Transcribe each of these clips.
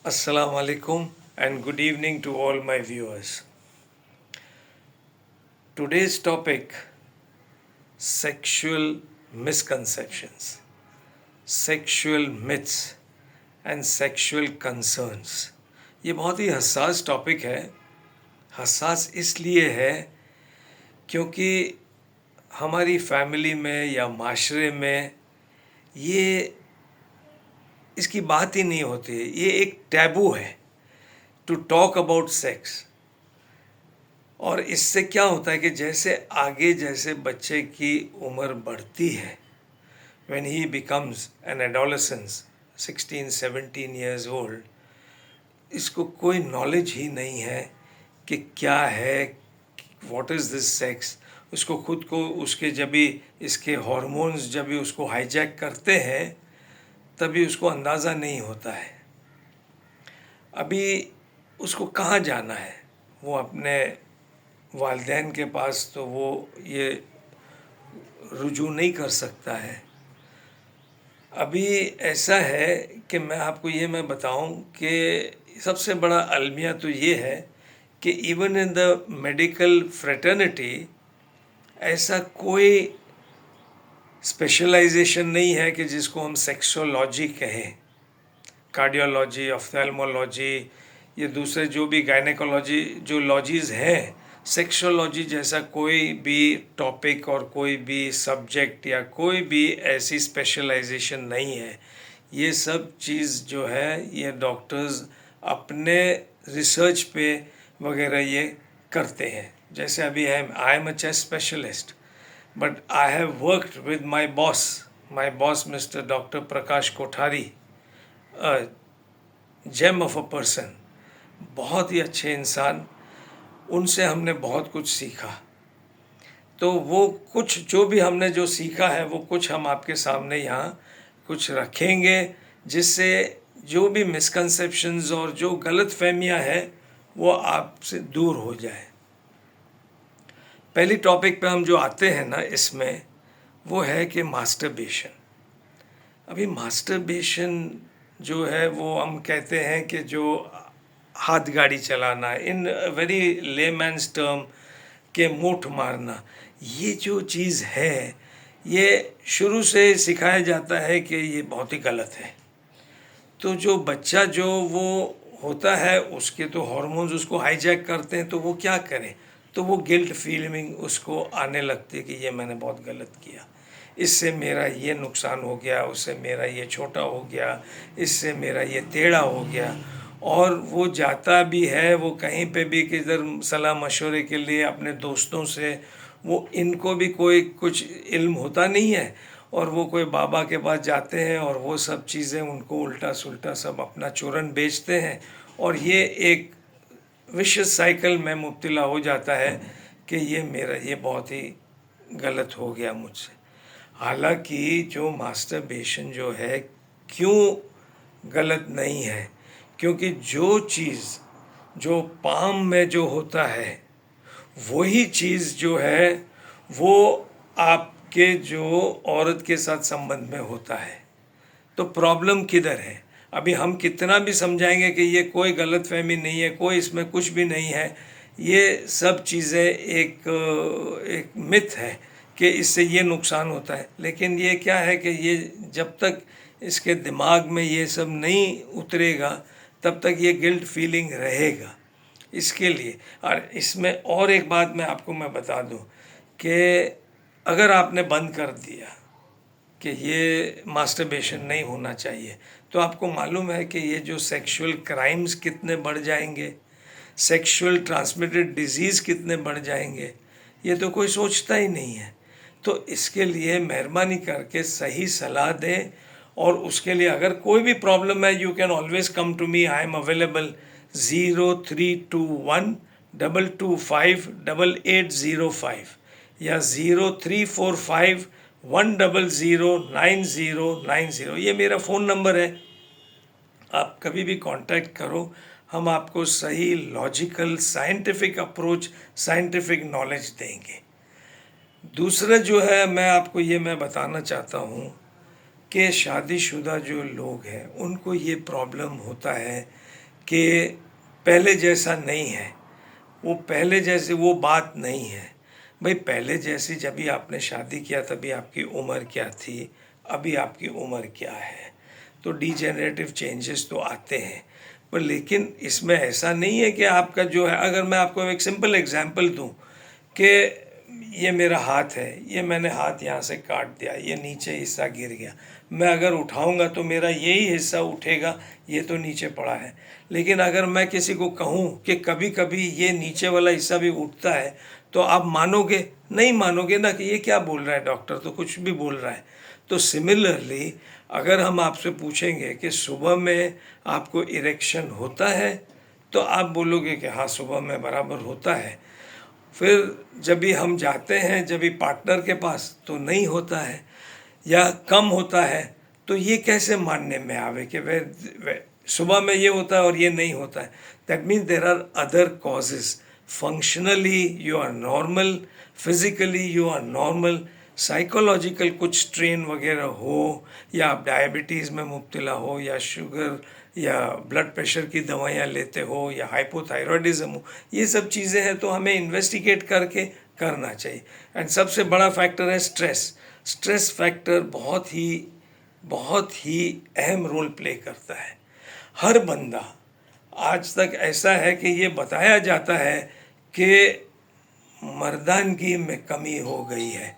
Assalamu alaikum and good evening to all my viewers. Today's topic, sexual misconceptions, sexual myths and sexual concerns. ये बहुत ही हसास topic है। हसास इसलिए है क्योंकि हमारी फैमिली में या माशरे में ये इसकी बात ही नहीं होती। ये एक टैबू है टू टॉक अबाउट सेक्स। और इससे क्या होता है कि जैसे बच्चे की उम्र बढ़ती है, when he becomes an adolescent 16-17 years old, इसको कोई नॉलेज ही नहीं है कि क्या है, व्हाट इज़ दिस सेक्स। उसको खुद को उसके जब भी इसके हार्मोन्स जब भी उसको हाईजैक करते हैं तभी उसको अंदाज़ा नहीं होता है। अभी उसको कहाँ जाना है, वो अपने वालिदैन के पास तो वो ये रुजू नहीं कर सकता है। अभी ऐसा है कि मैं बताऊं कि सबसे बड़ा अलमिया तो ये है कि even in the medical fraternity ऐसा कोई स्पेशलाइजेशन नहीं है कि जिसको हम सेक्सोलॉजी कहें। कार्डियोलॉजी, ऑफ्थेल्मोलॉजी, ये दूसरे जो भी गायनेकोलॉजी जो लॉजीज़ हैं, सेक्सोलॉजी जैसा कोई भी टॉपिक और कोई भी सब्जेक्ट या कोई भी ऐसी स्पेशलाइजेशन नहीं है। ये सब चीज़ जो है ये डॉक्टर्स अपने रिसर्च पे वगैरह ये करते हैं। जैसे अभी I am a chest specialist, but I have worked with my boss mister doctor Prakash Kothari, gem of a person, बहुत ही अच्छे इंसान। उनसे हमने बहुत कुछ सीखा। तो वो कुछ जो भी हमने जो सीखा है वो कुछ हम आपके सामने यहाँ कुछ रखेंगे, जिससे जो भी मिसकंसेप्शंस और जो गलत फहमियाँ हैं वो आपसे दूर हो जाए। पहली टॉपिक पे हम जो आते हैं ना इसमें, वो है कि मास्टरबेशन। अभी मास्टरबेशन जो है वो हम कहते हैं कि जो हाथ गाड़ी चलाना, इन वेरी लेमैन्स टर्म के मूठ मारना, ये जो चीज़ है ये शुरू से सिखाया जाता है कि ये बहुत ही गलत है। तो जो बच्चा जो वो होता है उसके तो हार्मोन्स उसको हाईजैक करते हैं, तो वो क्या करें, तो वो गिल्ट फीलिंग उसको आने लगती है कि ये मैंने बहुत गलत किया, इससे मेरा ये नुकसान हो गया, उससे मेरा ये छोटा हो गया, इससे मेरा ये टेढ़ा हो गया। और वो जाता भी है वो कहीं पे भी किधर सलाह मशवरे के लिए अपने दोस्तों से, वो इनको भी कोई कुछ इल्म होता नहीं है और वो कोई बाबा के पास जाते हैं और वो सब चीज़ें उनको उल्टा सुल्टा सब अपना चूरन बेचते हैं और ये एक विशियस साइकिल में मुब्तला हो जाता है कि ये बहुत ही गलत हो गया मुझसे। हालांकि जो मास्टरबेशन जो है क्यों गलत नहीं है, क्योंकि जो चीज़ जो पाम में जो होता है वही चीज़ जो है वो आपके जो औरत के साथ संबंध में होता है। तो प्रॉब्लम किधर है? अभी हम कितना भी समझाएंगे कि ये कोई गलतफहमी नहीं है, कोई इसमें कुछ भी नहीं है, ये सब चीज़ें एक मिथ है कि इससे ये नुकसान होता है। लेकिन ये क्या है कि ये जब तक इसके दिमाग में ये सब नहीं उतरेगा तब तक ये गिल्ट फीलिंग रहेगा। इसके लिए और इसमें और एक बात मैं बता दूं कि अगर आपने बंद कर दिया कि ये मास्टरबेशन नहीं होना चाहिए, तो आपको मालूम है कि ये जो सेक्सुअल क्राइम्स कितने बढ़ जाएंगे, सेक्सुअल ट्रांसमिटेड डिजीज़ कितने बढ़ जाएंगे, ये तो कोई सोचता ही नहीं है। तो इसके लिए मेहरबानी करके सही सलाह दें और उसके लिए अगर कोई भी प्रॉब्लम है, you can always come to me, I am available 0321-225-8805 या 0345-100-9090। ये मेरा फ़ोन नंबर है, आप कभी भी कांटेक्ट करो, हम आपको सही logical scientific approach, scientific knowledge देंगे। दूसरा जो है मैं बताना चाहता हूँ कि शादीशुदा जो लोग हैं उनको ये प्रॉब्लम होता है कि पहले जैसा नहीं है, वो पहले जैसे वो बात नहीं है। भाई पहले जैसी जब भी आपने शादी किया तभी आपकी उम्र क्या थी, अभी आपकी उम्र क्या है, तो डिजेनरेटिव चेंजेस तो आते हैं। पर लेकिन इसमें ऐसा नहीं है कि आपका जो है, अगर मैं आपको एक सिंपल एग्जांपल दूं कि ये मेरा हाथ है, ये मैंने हाथ यहाँ से काट दिया, ये नीचे हिस्सा गिर गया, मैं अगर उठाऊंगा तो मेरा यही हिस्सा उठेगा, ये तो नीचे पड़ा है। लेकिन अगर मैं किसी को कहूँ कि कभी कभी ये नीचे वाला हिस्सा भी उठता है, तो आप मानोगे? नहीं मानोगे ना, कि ये क्या बोल रहा है डॉक्टर, तो कुछ भी बोल रहा है। तो सिमिलरली अगर हम आपसे पूछेंगे कि सुबह में आपको इरेक्शन होता है, तो आप बोलोगे कि हाँ सुबह में बराबर होता है। फिर जब भी हम जाते हैं जब भी पार्टनर के पास, तो नहीं होता है या कम होता है, तो ये कैसे मानने में आवे कि वे सुबह में ये होता है और ये नहीं होता है? That means there are other causes. Functionally you are normal, physically you are normal, psychological कुछ स्ट्रेन वगैरह हो, या आप डायबिटीज़ में मुब्तला हो, या शुगर या ब्लड प्रेशर की दवाइयाँ लेते हो, या हाइपोथायरॉयडिज्म हो, ये सब चीज़ें हैं, तो हमें इन्वेस्टिगेट करके करना चाहिए। एंड सबसे बड़ा फैक्टर है स्ट्रेस। स्ट्रेस फैक्टर बहुत ही अहम रोल प्ले करता है। हर बंदा आज तक ऐसा है कि ये बताया जाता है कि मर्दानगी में कमी हो गई है।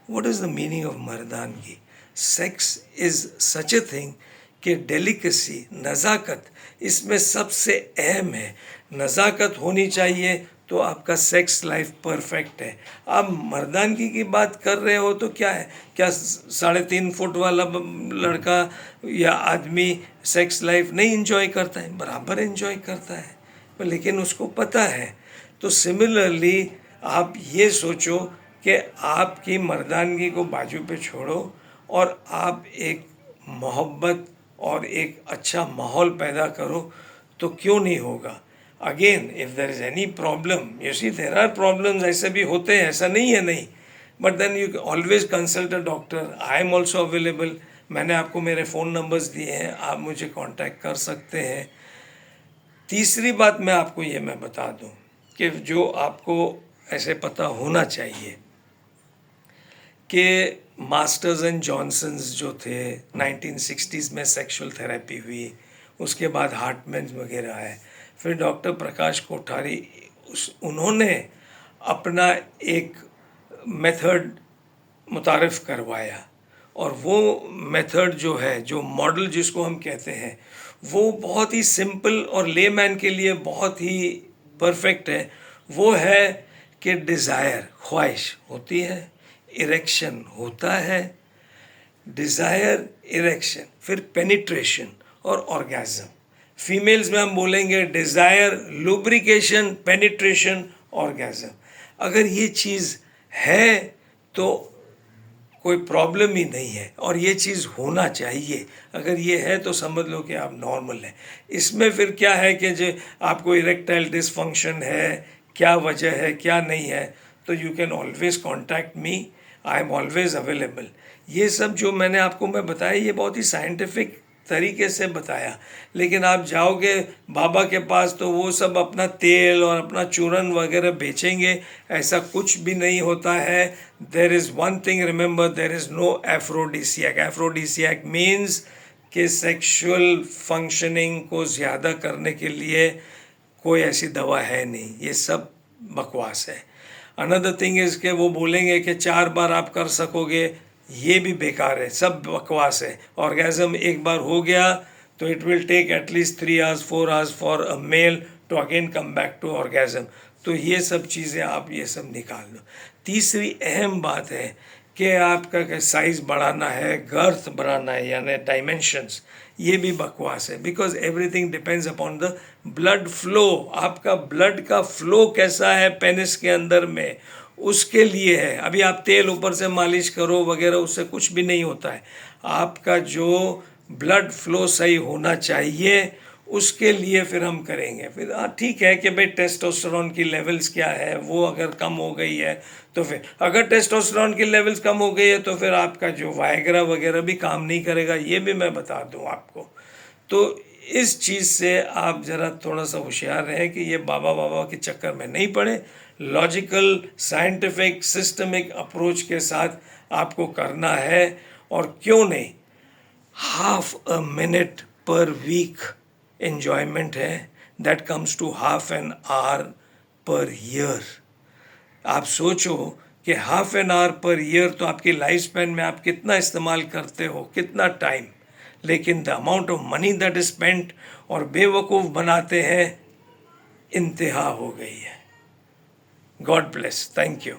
What is the meaning of मर्दानगी? Sex is such a thing कि डेलिकेसी, नज़ाकत इसमें सबसे अहम है। नज़ाकत होनी चाहिए तो आपका सेक्स लाइफ परफेक्ट है। आप मर्दानगी की बात कर रहे हो तो क्या है, क्या 3.5 फुट वाला लड़का या आदमी सेक्स लाइफ नहीं इंजॉय करता है? बराबर इंजॉय करता है, पर लेकिन उसको पता है। तो सिमिलरली आप ये सोचो कि आपकी मर्दानगी को बाजू पे छोड़ो और आप एक मोहब्बत और एक अच्छा माहौल पैदा करो, तो क्यों नहीं होगा? Again if there is any problem, you see there are problems, ऐसे भी होते हैं, ऐसा नहीं है नहीं, but then you always consult a doctor. I am also available. मैंने आपको मेरे फ़ोन नंबर्स दिए हैं, आप मुझे कांटेक्ट कर सकते हैं। तीसरी बात मैं बता दूं कि जो आपको ऐसे पता होना चाहिए कि मास्टर्स एंड जॉनसन्स जो थे 1960s में सेक्सुअल थेरेपी हुई, उसके बाद हार्टमैन वगैरह है, फिर डॉक्टर प्रकाश कोठारी उन्होंने अपना एक मेथड मुतारफ़ करवाया, और वो मेथड जो है, जो मॉडल जिसको हम कहते हैं, वो बहुत ही सिंपल और लेमैन के लिए बहुत ही परफेक्ट है। वो है कि डिज़ायर, ख्वाहिश होती है, इरेक्शन होता है, डिज़ायर, इरेक्शन, फिर पेनिट्रेशन और ऑर्गेज़म। फीमेल्स में हम बोलेंगे डिज़ायर, लुब्रिकेशन, पेनिट्रेशन, ऑर्गेज़म। अगर ये चीज़ है तो कोई प्रॉब्लम ही नहीं है, और ये चीज़ होना चाहिए। अगर ये है तो समझ लो कि आप नॉर्मल हैं। इसमें फिर क्या है कि जो आपको इरेक्टाइल डिसफंक्शन है, क्या वजह है, क्या नहीं है, तो you can always contact me, I am always available. ये सब जो मैं बताया, ये बहुत ही साइंटिफिक तरीके से बताया। लेकिन आप जाओगे बाबा के पास तो वो सब अपना तेल और अपना चूरन वगैरह बेचेंगे, ऐसा कुछ भी नहीं होता है। There is one thing remember, there is no aphrodisiac. Aphrodisiac means कि सेक्सुअल फंक्शनिंग को ज़्यादा करने के लिए कोई ऐसी दवा है नहीं, ये सब बकवास है। अनदर थिंग इज़ के वो बोलेंगे कि 4 बार आप कर सकोगे, ये भी बेकार है, सब बकवास है। ऑर्गेज़म एक बार हो गया तो it will take at least 3 hours 4 hours for a male to again come back to orgasm. तो ये सब चीज़ें आप ये सब निकाल दो। तीसरी अहम बात है कि आपका साइज़ बढ़ाना है, गर्थ बढ़ाना है, यानी डायमेंशंस, ये भी बकवास है। Because everything depends upon the blood flow. आपका ब्लड का फ्लो कैसा है पेनिस के अंदर में, उसके लिए है। अभी आप तेल ऊपर से मालिश करो वगैरह, उससे कुछ भी नहीं होता है। आपका जो ब्लड फ्लो सही होना चाहिए, उसके लिए फिर हम करेंगे। फिर ठीक है कि भाई टेस्टोस्टेरोन की लेवल्स क्या है, वो अगर कम हो गई है तो फिर, अगर टेस्टोस्टेरोन की लेवल्स कम हो गई है तो फिर आपका जो वायग्रा वगैरह भी काम नहीं करेगा, ये भी मैं बता दूं आपको। तो इस चीज़ से आप ज़रा थोड़ा सा होशियार रहें कि ये बाबा बाबा के चक्कर में नहीं पड़े। लॉजिकल, साइंटिफिक, सिस्टमिक अप्रोच के साथ आपको करना है। और क्यों नहीं, half a minute per week enjoyment है, that comes to half an hour per year. आप सोचो कि half an hour per year तो आपकी लाइफ स्पैन में आप कितना इस्तेमाल करते हो, कितना टाइम, लेकिन the amount of money that is spent और बेवकूफ़ बनाते हैं, इंतहा हो गई है। God bless, thank you.